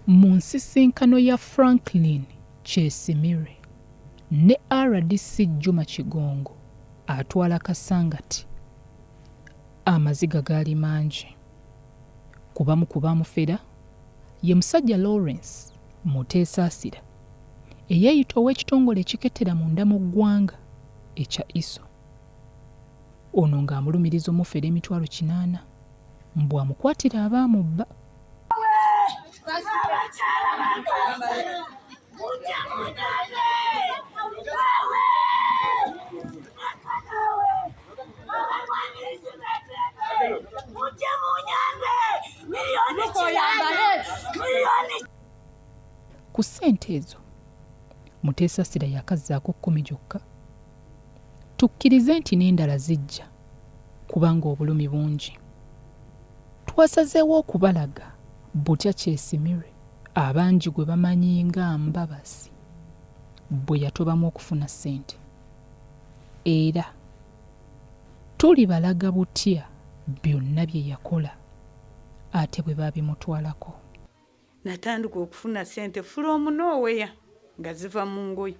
Mu nsisinkano ya Franklin Kyesimire ne RDC Juma Kigongo atwala Kasangati, amaziga gaali mangi. Kubamu ku baamufera ye musajja Lawrence Muteesaasira eyeeyita ow'ekitongole ekikettera munda mu ggwanga ekya ISO. Ono ng'amulumiriza omufere emitwalo 80 mbu amukwatira abaamubba. Ku ssente ezo Muteesaasira yakazzaako 10 gyokka. Tukkirize nti n'endala zijja kubanga obulumi bungi. Twasazeewo okubalaga butya Kyesimire abangi gwe bamanyi nga Mbabasi bwe yatobamu okufuna ssente. Era tulibalaga butya byonna bye yakola ate bwe baabimutwalako. Natandika okufuna ssente from nowhere nga ziva mu ngoye.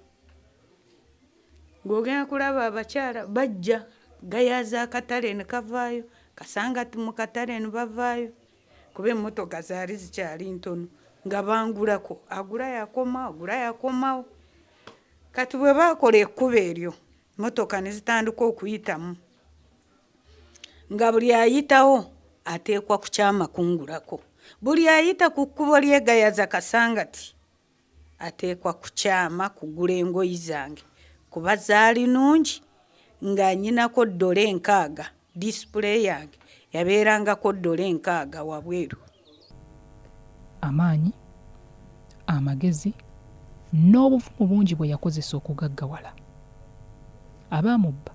Ng'ogenda kulaba abakyala bajja gayaza akatale ne kavaayo, Kasangati mu katale ne bavaayo, kuba emmotoka zaali zikyali ntono nga bangulako, agula yakoma, agula yakomawo. Kati bwe baakola ekkubo eryo emmotoka ne zitandika okuyitamu, nga buli ayitawo ateekwa kukyama kungulako. Buli ayita ku kkubo lyegayaza Kasangati ateekwa kukyama kugula engoyi zange kuba zaali nungi, nga nnyinako $6, display yange yabeerangako $6 wabweru. Amaanyi, amagezi n'obuvumu bungi bwe yakozesa okugaggawala. Abaamubba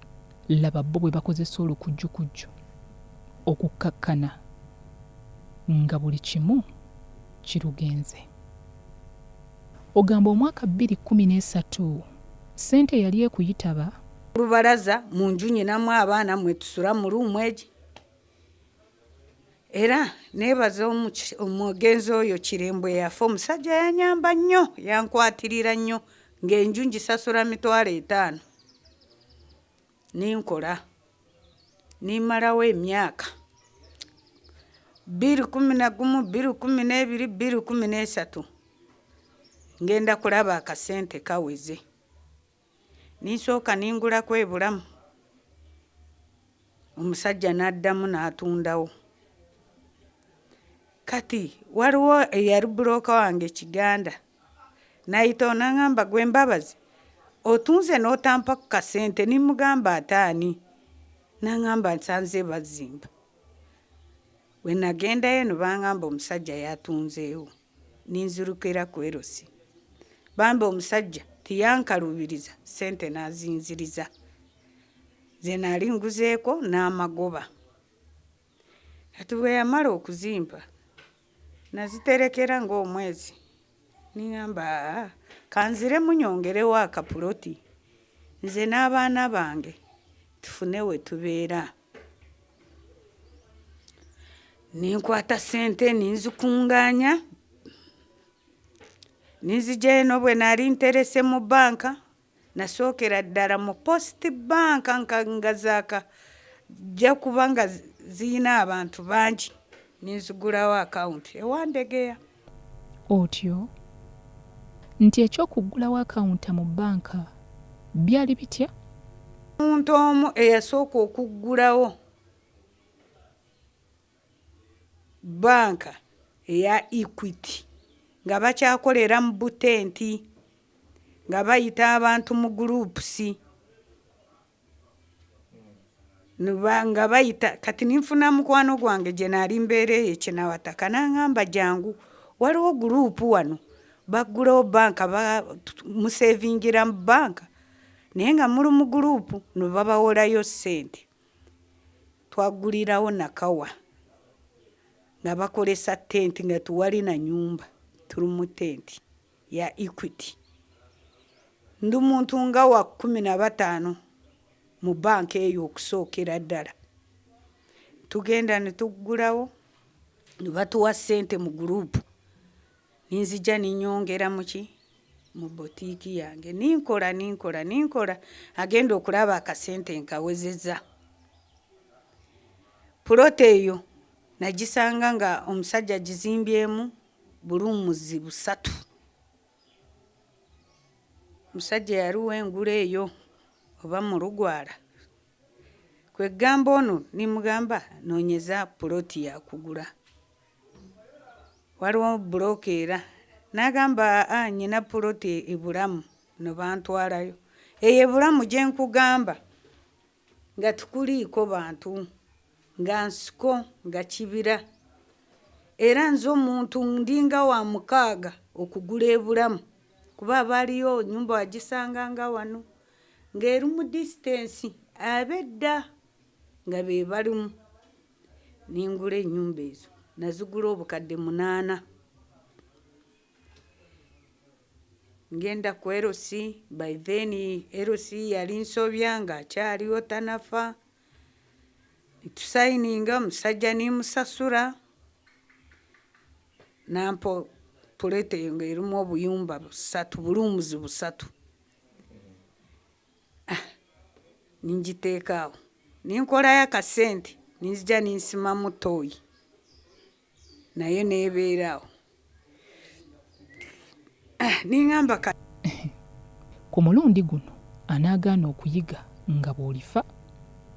laba bo bwe bakozesa olukujjukujju okukkakkana nga buli kimu kirugenze. Ogamba omwaka 2013 ssente yali ekuyitaba Lubalaza mu nju nyinamu abaana mwe tusula mu luumu egi. Era neebaza omugenzi oyo Kirembwe yafa, omusajja yanyamba nnyo, yankwatirira nnyo, ng'enju ngisasula $500. Ninkola nimalawo emyaka 2011, 2012, 2013 ngenda kulaba akasente kaweze. Ninsooka ningulako ebulamu, omusajja n'addamu n'atundawo. Kati waliwo eyali bulooka wange Kiganda nayita n'aŋŋamba, gwe Mbabazi otunze n'otampa ku kasente. Nimugamba ataani? N'aŋŋamba nsanze bazimba. We nagendayo ne baŋŋamba omusajja yatunzeewo. Ninzirukira ku Erosi, bambi omusajja tiyankalubiriza, ssente n'azinziriza. Ze naali nguzeeko n'amagoba. Kati bwe yamala okuzimba naziterekera ng'omwezi. Niŋŋamba kanzire munyongerewo akapuloti nze n'abaana bange tufune we tubeera. Ninkwata ssente ninzikunganya, ninzigya eno. Bwe naali nterese mu banka nasookera ddala mu Post Bank nga jja kuba nga ziyina abantu bangi, ninzigulawo akawunti ewandegeya. Otyo nti ekyokuggulawo akawunta mu banka byali bitya? Omuntu omu eyasooka okuggulawo banka eya Equity nga bakyakolera mu Butenti, nga bayita abantu mu groups, nga bayita. Kati ninfuna mukwano gwange gye naali mbeereeyo Kinawataka, n'aŋŋamba jangu waliwo guruupu wano baggulawo banka, musevingira mu banka naye nga muli mu guruupu ne babawolayo ssente. Twaggulirawo Nakawa nga bakolesa tenti, nga tuwali na nyumba, tuli mu tenti ya Equity. Ndi muntu nga wa 15 mu banka eyo okusookera ddala. Tugenda ne tuggulawo ne batuwa ssente mu guruupu ninzija ninyongera muki mu botiiki yange ninkola agenda okulaba akasente nkawezeza. Puloti eyo nagisanga nga omusajja gizimbyemu bulumuzi 3. Musajja yaliwo engula eyo oba mu Lugwala. Kwe gamba ono nimugamba noonyeza puloti ya kugula. Waliwo bulokeera n'agamba nyina puloti ebulamu no bantwalayo. Eyo ebulamu gye nkugamba nga tukuliiko bantu nga nsiko nga kibira. Era nze omuntu ndinga wa 6 okugula ebulamu kuba abaaliyo nnyumba wagisanganga wano ng'eri mu distance abedda nga be balimu. Ningula ennyumba ezo nazigula obukadde 8. Ngenda ku LC, by then LC yali nsobya nga akyaliwo tanafa. Nitusayininga musajja nimusasula nampo puleti eyo ng'erimu obuyumba 3 bulumuzi 3. Ningiteekaawo ninkolayo akasente ninzija ninsimamu tooyi naye neebeeraawo. Ningamba ku mulundi guno anaagaana okuyiga nga bw'olifa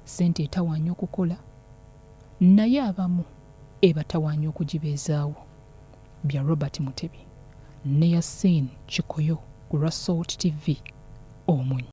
ssente etawaanya okukola naye abamu ebatawaanya okugibeezaawo. Bya Robert Mutebi ne Yasin Kikoyo ku Rasalt TV Omuny.